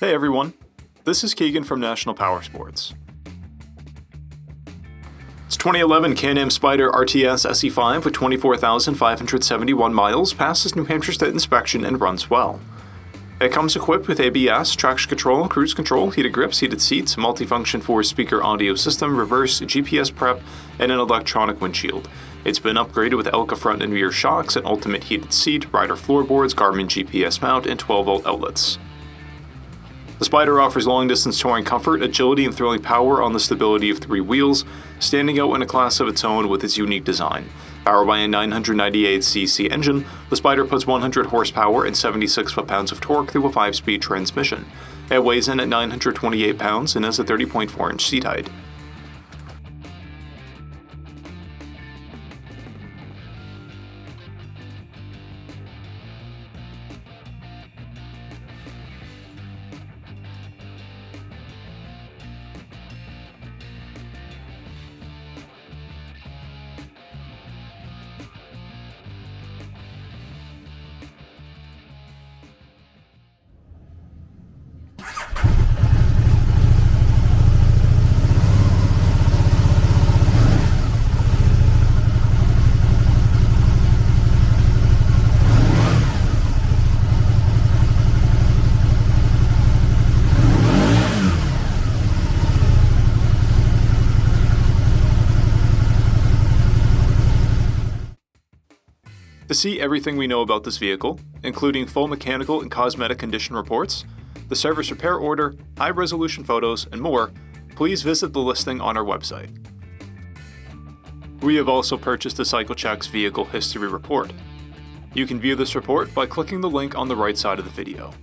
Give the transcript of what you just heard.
Hey everyone, this is Keegan from National Powersports. It's 2011 Can-Am SPYDER RTS SE5 with 24,571 miles, passes New Hampshire State inspection and runs well. It comes equipped with ABS, traction control, cruise control, heated grips, heated seats, multifunction 4-speaker audio system, reverse GPS prep, and an electronic windshield. It's been upgraded with Elka front and rear shocks, an ultimate heated seat, rider floorboards, Garmin GPS mount, and 12-volt outlets. The SPYDER offers long-distance touring comfort, agility, and thrilling power on the stability of 3 wheels, standing out in a class of its own with its unique design. Powered by a 998cc engine, the SPYDER puts 100 horsepower and 76 foot-pounds of torque through a 5-speed transmission. It weighs in at 928 pounds and has a 30.4-inch seat height. To see everything we know about this vehicle, including full mechanical and cosmetic condition reports, the service repair order, high-resolution photos, and more, please visit the listing on our website. We have also purchased the CycleCheck's Vehicle History Report. You can view this report by clicking the link on the right side of the video.